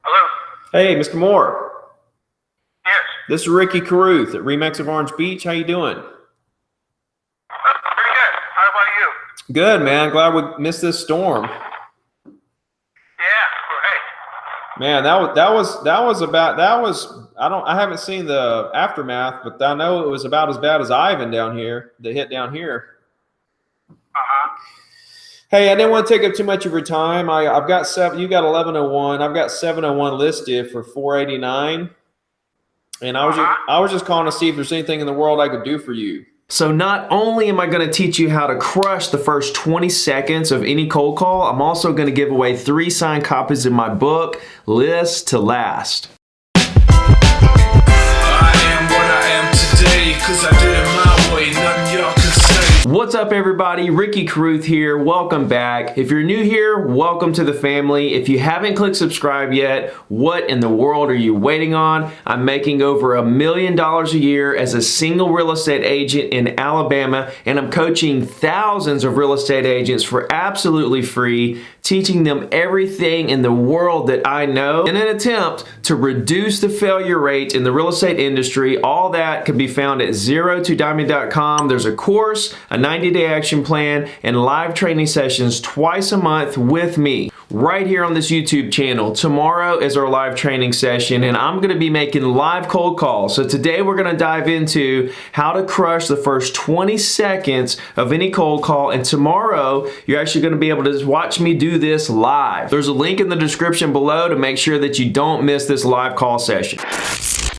Hello? Hey, Mr. Moore. Yes. This is Ricky Caruth at Remax of Orange Beach. How you doing? Pretty good. How about you? Good, man. Glad we missed this storm. Yeah, great. Man, I haven't seen the aftermath, but I know it was about as bad as Ivan down here, that hit down here. Uh-huh. Hey, I didn't want to take up too much of your time. I've got you got 1101. I've got 701 listed for 489. And I was just calling to see if there's anything in the world I could do for you. So not only am I going to teach you how to crush the first 20 seconds of any cold call, I'm also going to give away 3 signed copies of my book, List to Last. I am what I am today, 'cause I did it my way, nothing y'all can say. What's up, everybody? Ricky Caruth here. Welcome back. If you're new here, welcome to the family. If you haven't clicked subscribe yet, what in the world are you waiting on? I'm making over $1 million a year as a single real estate agent in Alabama, and I'm coaching thousands of real estate agents for absolutely free, teaching them everything in the world that I know in an attempt to reduce the failure rate in the real estate industry. All that can be found at zero2diamond.com. There's a course, a 90-day action plan, and live training sessions twice a month with me right here on this YouTube channel. Tomorrow is our live training session, and I'm going to be making live cold calls. So today we're going to dive into how to crush the first 20 seconds of any cold call, and tomorrow you're actually going to be able to just watch me do this live. There's a link in the description below to make sure that you don't miss this live call session.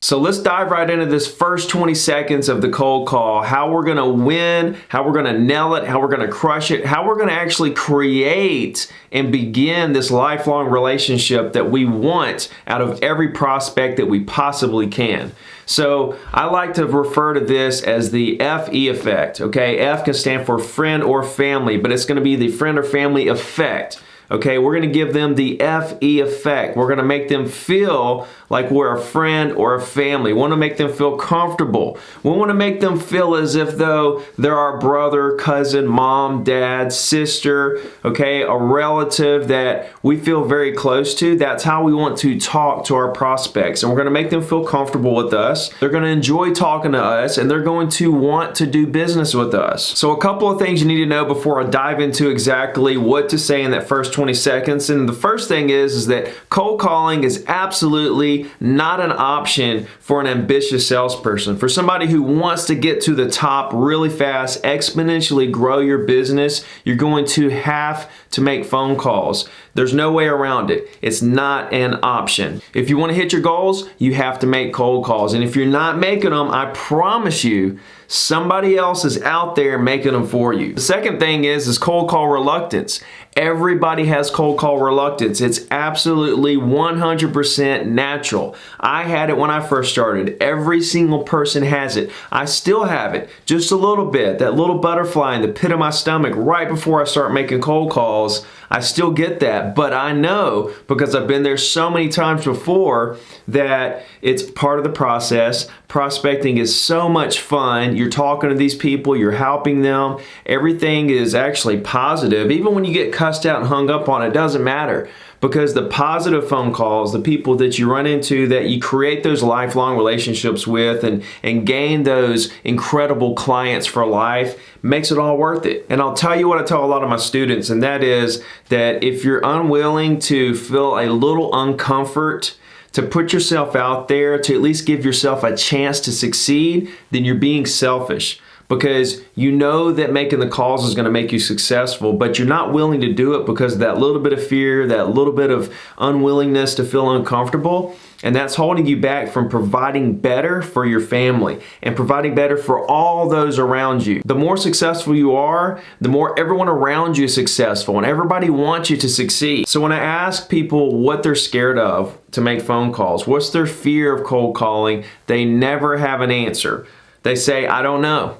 So let's dive right into this first 20 seconds of the cold call, how we're gonna win, how we're gonna nail it, how we're gonna crush it, how we're gonna actually create and begin this lifelong relationship that we want out of every prospect that we possibly can. So I like to refer to this as the FE effect, okay? F can stand for friend or family, but it's gonna be the friend or family effect. Okay, we're going to give them the FE effect. We're going to make them feel like we're a friend or a family. We want to make them feel comfortable. We want to make them feel as if though they're our brother, cousin, mom, dad, sister, okay, a relative that we feel very close to. That's how we want to talk to our prospects. And we're going to make them feel comfortable with us. They're going to enjoy talking to us, and they're going to want to do business with us. So a couple of things you need to know before I dive into exactly what to say in that first 20 seconds. And the first thing is that cold calling is absolutely not an option for an ambitious salesperson. For somebody who wants to get to the top really fast, exponentially grow your business, you're going to have to make phone calls. There's no way around it. It's not an option. If you want to hit your goals, you have to make cold calls. And if you're not making them, I promise you, somebody else is out there making them for you. The second thing is cold call reluctance. Everybody has cold call reluctance. It's absolutely 100% natural. I had it when I first started. Every single person has it. I still have it, just a little bit. That little butterfly in the pit of my stomach right before I start making cold calls. I still get that, but I know because I've been there so many times before that it's part of the process. Prospecting is so much fun. You're talking to these people, you're helping them. Everything is actually positive. Even when you get cussed out and hung up on, it doesn't matter. Because the positive phone calls, the people that you run into, that you create those lifelong relationships with and gain those incredible clients for life, makes it all worth it. And I'll tell you what I tell a lot of my students, and that is that if you're unwilling to feel a little uncomfort, to put yourself out there, to at least give yourself a chance to succeed, then you're being selfish. Because you know that making the calls is going to make you successful, but you're not willing to do it because of that little bit of fear, that little bit of unwillingness to feel uncomfortable. And that's holding you back from providing better for your family and providing better for all those around you. The more successful you are, the more everyone around you is successful, and everybody wants you to succeed. So when I ask people what they're scared of to make phone calls, what's their fear of cold calling, they never have an answer. They say, I don't know.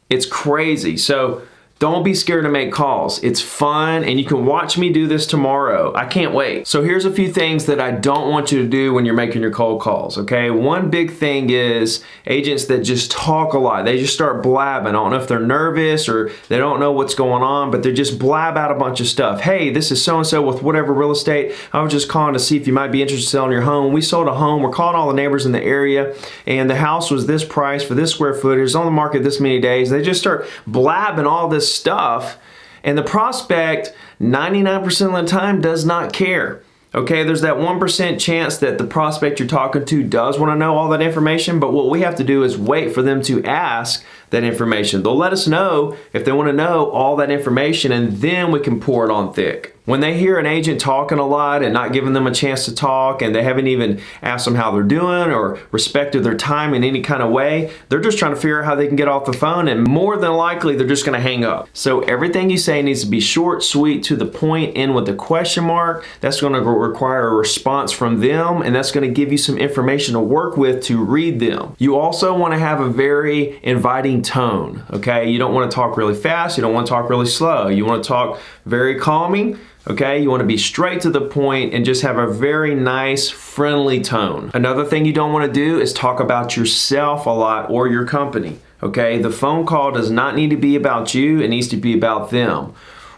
It's crazy. So Don't be scared to make calls. It's fun, and you can watch me do this tomorrow. I can't wait. So here's a few things that I don't want you to do when you're making your cold calls, okay? One big thing is agents that just talk a lot. They just start blabbing. I don't know if they're nervous or they don't know what's going on, but they just blab out a bunch of stuff. Hey, this is so-and-so with whatever real estate. I was just calling to see if you might be interested in selling your home. We sold a home. We're calling all the neighbors in the area, and the house was this price for this square footage. It's on the market this many days. They just start blabbing all this stuff, and the prospect 99% of the time does not care. Okay, there's that 1% chance that the prospect you're talking to does want to know all that information, but what we have to do is wait for them to ask that information. They'll let us know if they want to know all that information, and then we can pour it on thick. When they hear an agent talking a lot and not giving them a chance to talk, and they haven't even asked them how they're doing or respected their time in any kind of way, they're just trying to figure out how they can get off the phone, and more than likely they're just going to hang up. So everything you say needs to be short, sweet, to the point, end with a question mark. That's going to require a response from them, and that's going to give you some information to work with to read them. You also want to have a very inviting tone, okay? You don't want to talk really fast. You don't want to talk really slow. You want to talk very calming. Okay, you want to be straight to the point and just have a very nice, friendly tone. Another thing you don't want to do is talk about yourself a lot or your company. Okay, the phone call does not need to be about you, it needs to be about them.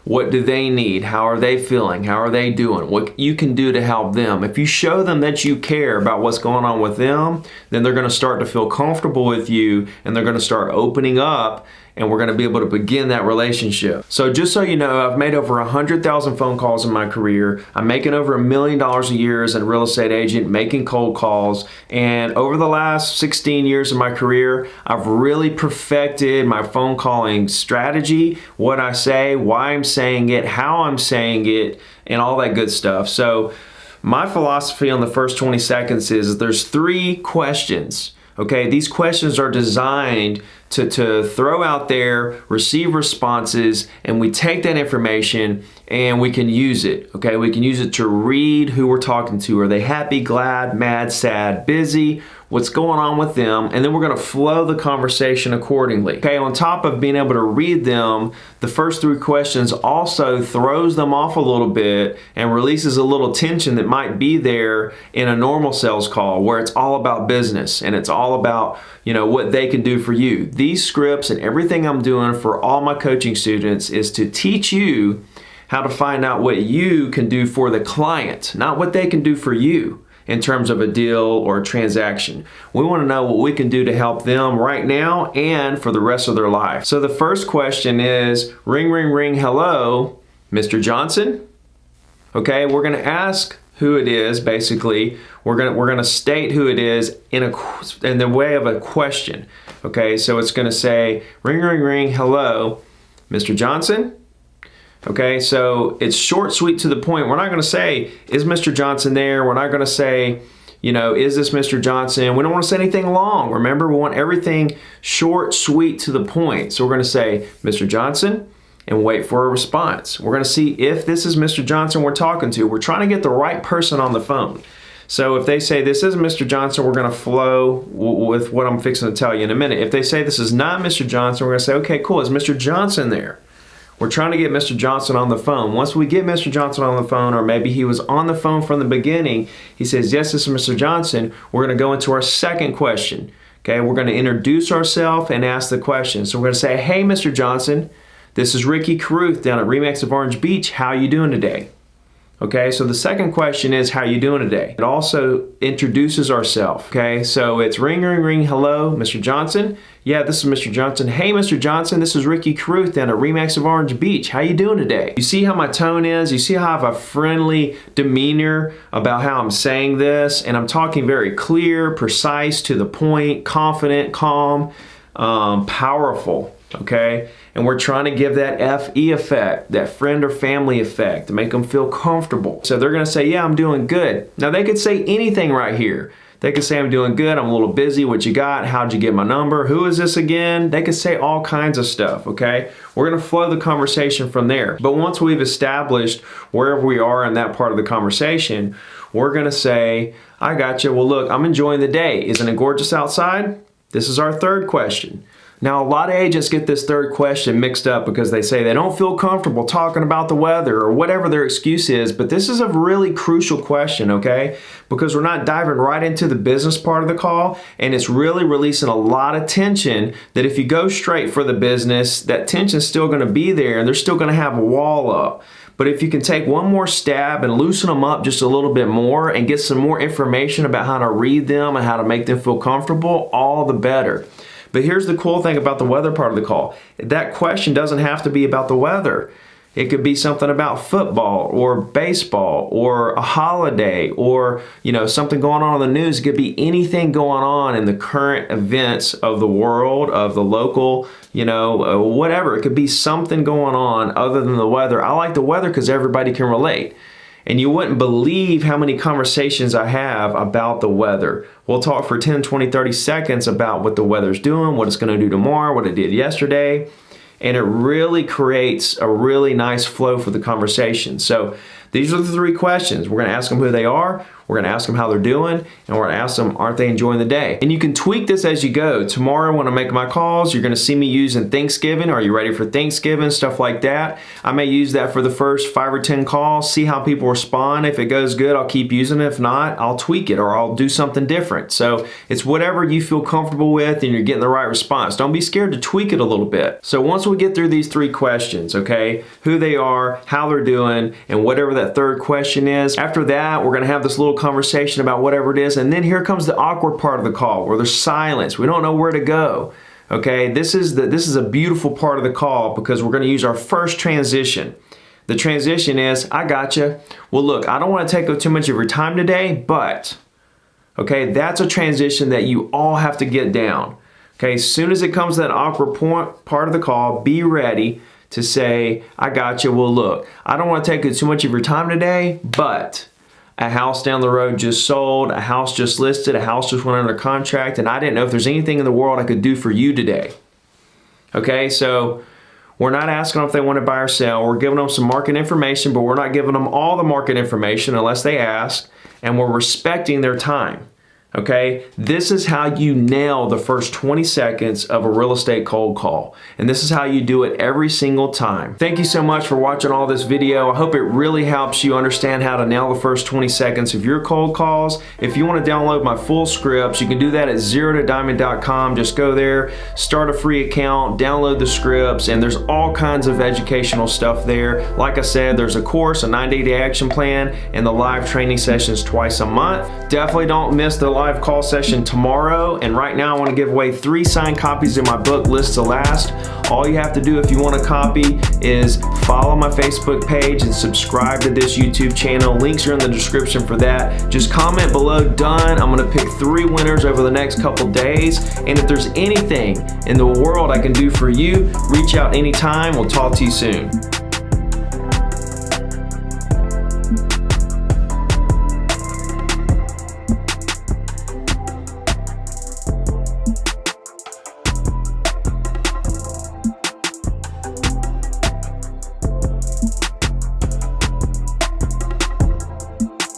What do they need? How are they feeling? How are they doing? What you can do to help them. If you show them that you care about what's going on with them, then they're going to start to feel comfortable with you, and they're going to start opening up, and we're going to be able to begin that relationship. So just so you know, I've made over 100,000 phone calls in my career. I'm making over $1 million a year as a real estate agent, making cold calls. And over the last 16 years of my career, I've really perfected my phone calling strategy, what I say, why I'm saying it, how I'm saying it, and all that good stuff. So my philosophy on the first 20 seconds is there's 3 questions. Okay, these questions are designed to throw out there, receive responses, and we take that information and we can use it. Okay, we can use it to read who we're talking to. Are they happy, glad, mad, sad, busy? What's going on with them? And then we're going to flow the conversation accordingly. Okay, on top of being able to read them, the first 3 questions also throws them off a little bit and releases a little tension that might be there in a normal sales call where it's all about business and it's all about, you know, what they can do for you. These scripts and everything I'm doing for all my coaching students is to teach you how to find out what you can do for the client, not what they can do for you in terms of a deal or a transaction. We want to know what we can do to help them right now and for the rest of their life. So the first question is, ring, ring, ring, hello, Mr. Johnson? Okay, we're going to ask who it is. Basically, we're going to state who it is in the way of a question. Okay, so it's going to say, ring, ring, ring, hello, Mr. Johnson? Okay, so it's short, sweet, to the point. We're not going to say, is Mr. Johnson there? We're not going to say, you know, is this Mr. Johnson? We don't want to say anything long. Remember, we want everything short, sweet, to the point. So we're going to say, Mr. Johnson, and wait for a response. We're going to see if this is Mr. Johnson we're talking to. We're trying to get the right person on the phone. So if they say this is Mr. Johnson, we're going to flow with what I'm fixing to tell you in a minute. If they say this is not Mr. Johnson, we're going to say, okay, cool, is Mr. Johnson there? We're trying to get Mr. Johnson on the phone. Once we get Mr. Johnson on the phone, or maybe he was on the phone from the beginning, he says, yes, this is Mr. Johnson, we're going to go into our second question. Okay, we're going to introduce ourselves and ask the question. So we're going to say, hey, Mr. Johnson, this is Ricky Carruth down at RE/MAX of Orange Beach. How are you doing today? Okay, so the second question is, how you doing today? It also introduces ourselves. Okay, so it's ring, ring, ring, hello, Mr. Johnson. Yeah, this is Mr. Johnson. Hey, Mr. Johnson, this is Ricky Carruth down at RE/MAX of Orange Beach. How you doing today? You see how my tone is? You see how I have a friendly demeanor about how I'm saying this? And I'm talking very clear, precise, to the point, confident, calm, powerful. Okay, and we're trying to give that FE effect, that friend or family effect, to make them feel comfortable. So they're going to say, yeah, I'm doing good. Now they could say anything right here. They could say, I'm doing good, I'm a little busy, what you got, how'd you get my number, who is this again? They could say all kinds of stuff, okay? We're going to flow the conversation from there. But once we've established wherever we are in that part of the conversation, we're going to say, I got you. Well, look, I'm enjoying the day. Isn't it gorgeous outside? This is our third question. Now, a lot of agents get this third question mixed up because they say they don't feel comfortable talking about the weather or whatever their excuse is, but this is a really crucial question, okay? Because we're not diving right into the business part of the call, and it's really releasing a lot of tension that if you go straight for the business, that tension's still gonna be there and they're still gonna have a wall up. But if you can take one more stab and loosen them up just a little bit more and get some more information about how to read them and how to make them feel comfortable, all the better. But here's the cool thing about the weather part of the call. That question doesn't have to be about the weather. It could be something about football or baseball or a holiday or, something going on in the news. It could be anything going on in the current events of the world, of the local, whatever. It could be something going on other than the weather. I like the weather because everybody can relate. And you wouldn't believe how many conversations I have about the weather. We'll talk for 10, 20, 30 seconds about what the weather's doing, what it's going to do tomorrow, what it did yesterday. And it really creates a really nice flow for the conversation. So these are the three questions. We're going to ask them who they are, we're going to ask them how they're doing, and we're going to ask them, aren't they enjoying the day? And you can tweak this as you go. Tomorrow when I make my calls, you're going to see me using Thanksgiving. Are you ready for Thanksgiving? Stuff like that. I may use that for the first 5 or 10 calls, see how people respond. If it goes good, I'll keep using it. If not, I'll tweak it or I'll do something different. So it's whatever you feel comfortable with and you're getting the right response. Don't be scared to tweak it a little bit. So once we get through these three questions, okay, who they are, how they're doing, and whatever that third question is, after that, we're going to have this little conversation about whatever it is, and then here comes the awkward part of the call where there's silence. We don't know where to go. Okay, this is a beautiful part of the call because we're going to use our first transition. The transition is, I gotcha. Well, look, I don't want to take up too much of your time today, but okay, that's a transition that you all have to get down. Okay, as soon as it comes to that awkward part of the call, be ready to say, I gotcha. Well, look, I don't want to take up too much of your time today, but a house down the road just sold, a house just listed, a house just went under contract, and I didn't know if there's anything in the world I could do for you today. Okay, so we're not asking them if they want to buy or sell. We're giving them some market information, but we're not giving them all the market information unless they ask, and we're respecting their time. Okay, this is how you nail the first 20 seconds of a real estate cold call. And this is how you do it every single time. Thank you so much for watching all this video. I hope it really helps you understand how to nail the first 20 seconds of your cold calls. If you want to download my full scripts, you can do that at ZeroToDiamond.com. Just go there, start a free account, download the scripts, and there's all kinds of educational stuff there. Like I said, there's a course, a 90-day action plan, and the live training sessions twice a month. Definitely don't miss the live call session tomorrow. And right now I want to give away 3 signed copies of my book, List to Last. All you have to do if you want a copy is follow my Facebook page and subscribe to this YouTube channel. Links are in the description for that. Just comment below done. I'm going to pick 3 winners over the next couple days. And if there's anything in the world I can do for you, reach out anytime. We'll talk to you soon.